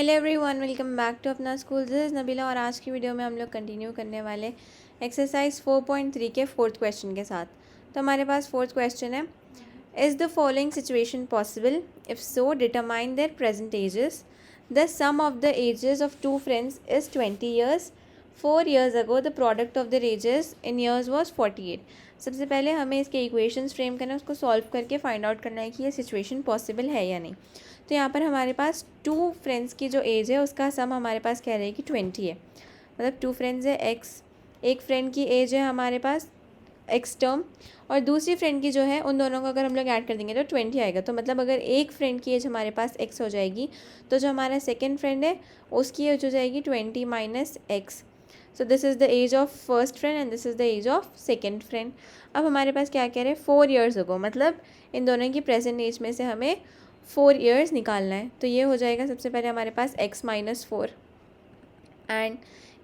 Hello everyone, welcome back to अपना school. This is Nabila और आज की वीडियो में हम लोग कंटिन्यू करने वाले एक्सरसाइज 4.3 के फोर्थ क्वेश्चन के साथ। तो हमारे पास फोर्थ क्वेश्चन है, is the following situation possible? If so determine their present ages. The sum of the ages of two friends is 20 years. 4 years ago the product of the ages in years was 48। सबसे पहले हमें इसके equations frame करना है, उसको solve करके find out करना है कि ये सिचुएशन पॉसिबल है या नहीं। तो यहाँ पर हमारे पास टू फ्रेंड्स की जो एज है उसका सम हमारे पास कह रहे हैं कि 20 है। मतलब टू फ्रेंड्स है एक्स, एक फ्रेंड की एज है हमारे पास एक्स टर्म और दूसरी फ्रेंड की जो है, उन दोनों को अगर हम लोग ऐड कर देंगे तो 20 आएगा। तो मतलब अगर एक फ्रेंड की एज हमारे पास एक्स हो जाएगी तो जो हमारा सेकेंड फ्रेंड है उसकी एज हो जाएगी 20 minus X. So this is the age of first friend and this is the age of second friend. अब हमारे पास क्या कह रहे हैं, 4 years ago, मतलब इन दोनों की प्रेजेंट एज में से हमें 4 years निकालना है। तो ये हो जाएगा सबसे पहले हमारे पास x माइनस 4 एंड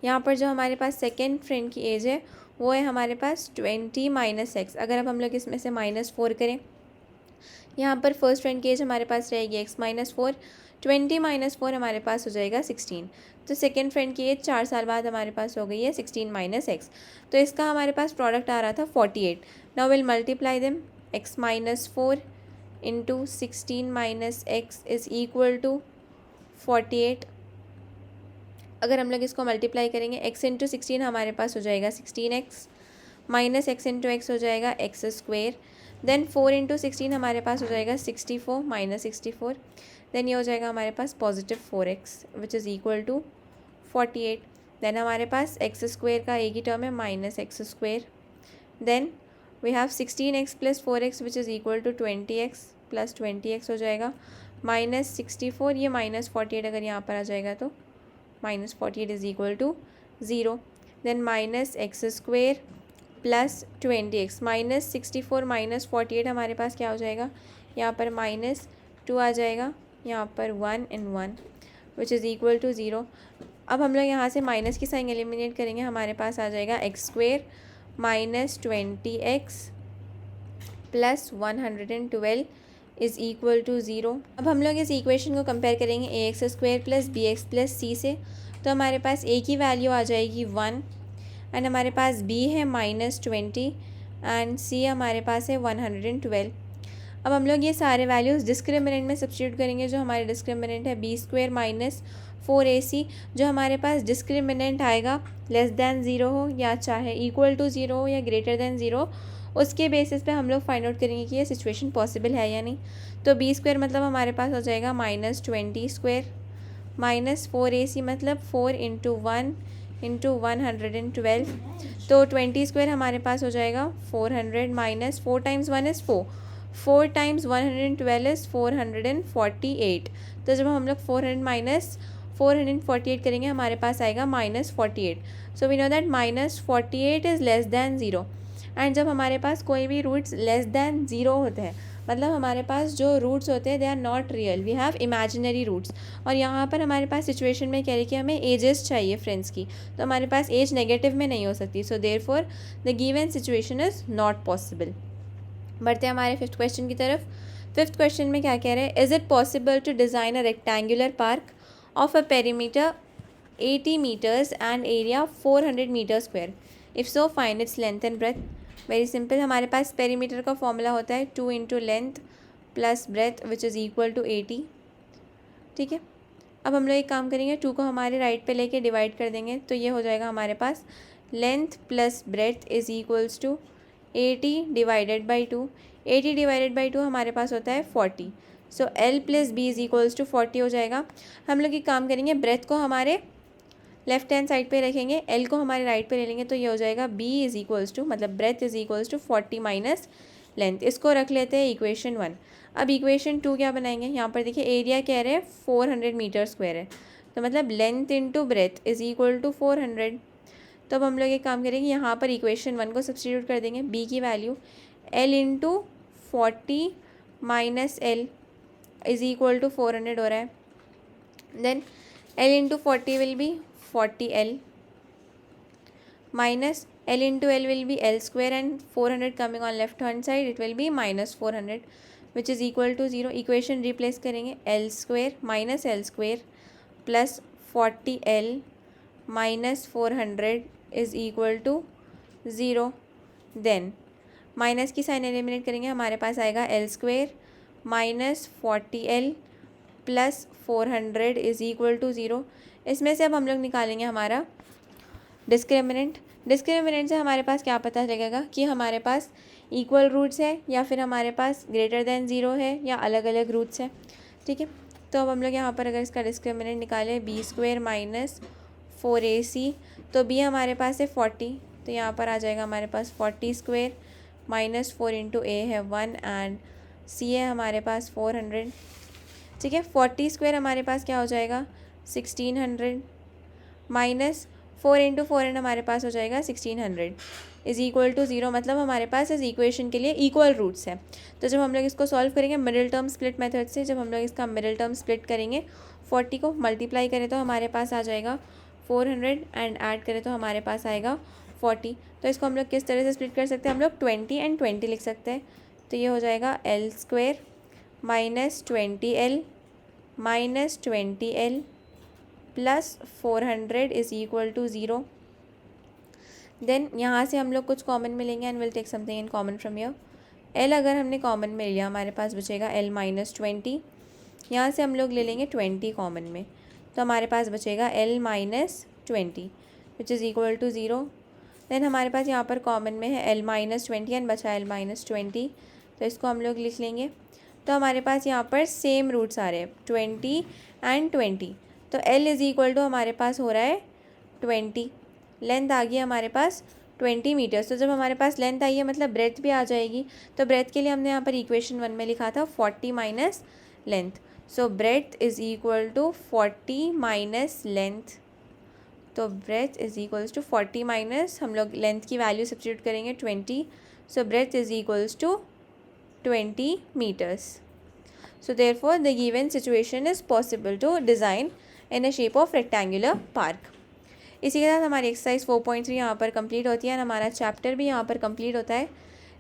यहाँ पर जो हमारे पास सेकेंड फ्रेंड की एज है वो है हमारे पास 20 माइनस एक्स। अगर अब हम लोग इसमें से -4 करें, यहाँ पर फर्स्ट फ्रेंड की एज हमारे पास रहेगी x माइनस 4, 20 माइनस 4 हमारे पास हो जाएगा 16। तो सेकेंड फ्रेंड की एज 4 साल बाद हमारे पास हो गई है 16 माइनस एक्स। तो इसका हमारे पास प्रोडक्ट आ रहा था 48। Now will multiply them, x minus 4 into 16 minus X is equal to 48। अगर हम लोग इसको मल्टीप्लाई करेंगे, x इंटू 16 हमारे पास हो जाएगा 16x minus x into x हो जाएगा एक्स स्क्वेयर। देन 4 इंटू 16 हमारे पास हो जाएगा 64 माइनस 64। देन ये हो जाएगा हमारे पास positive 4x which is equal to 48। Then हमारे पास एक्स स्क्वेयर का एक ही टर्म है minus x square. Then we have 16x plus 4x which is equal to 20x plus 20x हो जाएगा माइनस 64। ये माइनस 48 अगर यहाँ पर आ जाएगा तो minus 48 is equal to 0। Then minus x square plus 20x, minus 64 minus 48 हमारे पास क्या हो जाएगा, यहाँ पर -2 आ जाएगा, यहाँ पर 1 and 1 which is equal to 0। अब हम लोग यहाँ से माइनस की साइन एलिमिनेट करेंगे, हमारे पास आ जाएगा x square minus 20x plus 112 is equal to 0। अब हम लोग इस इक्वेशन को कंपेयर करेंगे a x square plus b x plus c से। तो हमारे पास ए की वैल्यू आ जाएगी 1 एंड हमारे पास b है -20 एंड c हमारे पास है 112। अब हम लोग ये सारे वैल्यूज़ डिस्क्रिमिनेंट में सब्स्टिट्यूट करेंगे। जो हमारे डिस्क्रिमिनेंट है बी स्क्वेयर माइनस 4ac, जो हमारे पास डिस्क्रिमिनेंट आएगा लेस दैन 0 हो या चाहे इक्वल टू 0 हो या ग्रेटर दैन 0, उसके बेसिस पे हम लोग फाइंड आउट करेंगे कि ये सिचुएशन पॉसिबल है या नहीं। तो बी स्क्वेयर मतलब हमारे पास हो जाएगा -20 स्क्वेयर माइनस 4ac मतलब 4 इंटू 1 इंटू 112। तो 20 स्क्वेयर हमारे पास हो जाएगा 400 minus 4 times 1 is 4, 4 times 112 is 448। तो जब हम लोग 400 माइनस 448 करेंगे हमारे पास आएगा -48। So we know that -48 is less than 0 and जब हमारे पास कोई भी रूट्स लेस दैन 0 होते हैं, मतलब हमारे पास जो रूट्स होते हैं they are not real, we have imaginary roots. और यहाँ पर हमारे पास सिचुएशन में कह रही कि हमें एजेस चाहिए फ्रेंड्स की, तो हमारे पास एज नेगेटिव में नहीं हो सकती। So therefore the given situation is not possible. बढ़ते हैं हमारे फिफ्थ क्वेश्चन की तरफ। फिफ्थ क्वेश्चन में क्या कह रहे हैं, is it possible to design a rectangular park of a perimeter 80 meters and area 400 metre square, if so find its length and breadth. Very simple, हमारे पास पेरीमीटर का फॉर्मूला होता है 2 into length plus breadth which is equal to 80। ठीक है, अब हम लोग एक काम करेंगे, 2 को हमारे राइट पे लेके डिवाइड कर देंगे, तो ये हो जाएगा हमारे पास length plus breadth is equals to 80 divided by 2। 80 divided by 2 हमारे पास होता है 40। So L plus b is equals to 40 हो जाएगा। हम लोग एक काम करेंगे, ब्रेथ को हमारे लेफ्ट हैंड साइड पे रखेंगे, एल को हमारे राइट पे ले लेंगे, तो ये हो जाएगा b इज़ इक्वल्स टू, मतलब breadth is equals to 40 minus length. इसको रख लेते हैं इक्वेशन 1। अब इक्वेशन 2 क्या बनाएंगे, यहाँ पर देखिए एरिया कह रहे हैं 400 मीटर स्क्वायर है, तो मतलब length into breadth is equal to 400। तो अब हम लोग एक काम करेंगे, यहाँ पर इक्वेशन 1 को सब्स्टिट्यूट कर देंगे, b की value l into 40 minus L is equal to 400 हो रहा है। Then l into 40 will be 40l minus l into l will be l square and 400 coming on left hand side it will be minus 400 which is equal to 0। Equation replace करेंगे, l square minus l square plus 40L minus 400 is equal to 0। Then minus की sign eliminate करेंगे, हमारे पास आएगा L square minus 40L plus 400 is equal to 0। इसमें से अब हम लोग निकालेंगे हमारा डिस्क्रिमिनेंट। डिस्क्रिमिनेंट से हमारे पास क्या पता लगेगा कि हमारे पास इक्वल रूट्स है या फिर हमारे पास ग्रेटर देन 0 है या अलग अलग रूट्स है। ठीक है, तो अब हम लोग यहाँ पर अगर इसका डिस्क्रिमिनेंट निकालें बी स्क्वेयर माइनस 4AC, तो बी हमारे पास है 40, तो यहाँ पर आ जाएगा हमारे पास 40 स्क्वेयर माइनस 4 इंटू ए है 1 एंड सी है हमारे पास 400। ठीक है, 40 स्क्वेयर हमारे पास क्या हो जाएगा 1600 माइनस 4 इंटू 400 हमारे पास हो जाएगा 1600 इज़ इक्वल टू 0। मतलब हमारे पास इस इक्वेशन के लिए इक्वल रूट्स है। तो जब हम लोग इसको सॉल्व करेंगे मिडिल टर्म स्प्लिट मेथड से, जब हम लोग इसका मिडिल टर्म स्प्लिट करेंगे 40 को मल्टीप्लाई करें तो हमारे पास आ जाएगा 400 एंड ऐड करें तो हमारे पास आएगा 40। तो इसको हम लोग किस तरह से स्प्लिट कर सकते हैं, हम लोग 20 एंड 20 लिख सकते हैं। तो ये हो जाएगा L square minus 20L minus 20L plus 400 is equal to 0। Then यहाँ से हम लोग कुछ कॉमन में लेंगे and will take something in common from your. L अगर हमने कॉमन में लिया हमारे पास बचेगा L माइनस 20। यहाँ से हम लोग ले लेंगे 20 कॉमन में, तो हमारे पास बचेगा L minus 20 which is equal to 0। Then हमारे पास यहाँ पर कॉमन में है L माइनस 20 एंड बचा L माइनस 20, तो इसको हम लोग लिख लेंगे। तो हमारे पास यहाँ पर सेम रूट्स आ रहे हैं 20 एंड 20, तो L इज़ इक्वल टू हमारे पास हो रहा है 20। लेंथ आ गई हमारे पास 20 मीटर्स। तो जब हमारे पास लेंथ आई है मतलब ब्रेथ भी आ जाएगी। तो ब्रेथ के लिए हमने यहाँ पर इक्वेशन 1 में लिखा था 40 minus length. So breadth is equal to 40 minus length. तो breadth is equals to 40 minus हम लोग लेंथ की वैल्यू सब्स्टिट्यूट करेंगे 20। So breadth is equals to 20 meters. So therefore the given situation is possible to design in a shape of rectangular park. इसी के साथ हमारी exercise 4.3 यहाँ पर कंप्लीट होती है और हमारा चैप्टर भी यहाँ पर कंप्लीट होता है।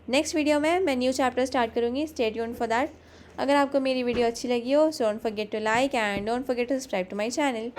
नेक्स्ट वीडियो में मैं न्यू चैप्टर स्टार्ट करूँगी, स्टे ट्यून्ड फॉर दैट। अगर आपको मेरी वीडियो अच्छी लगी हो so don't forget to like and don't forget to subscribe to my channel.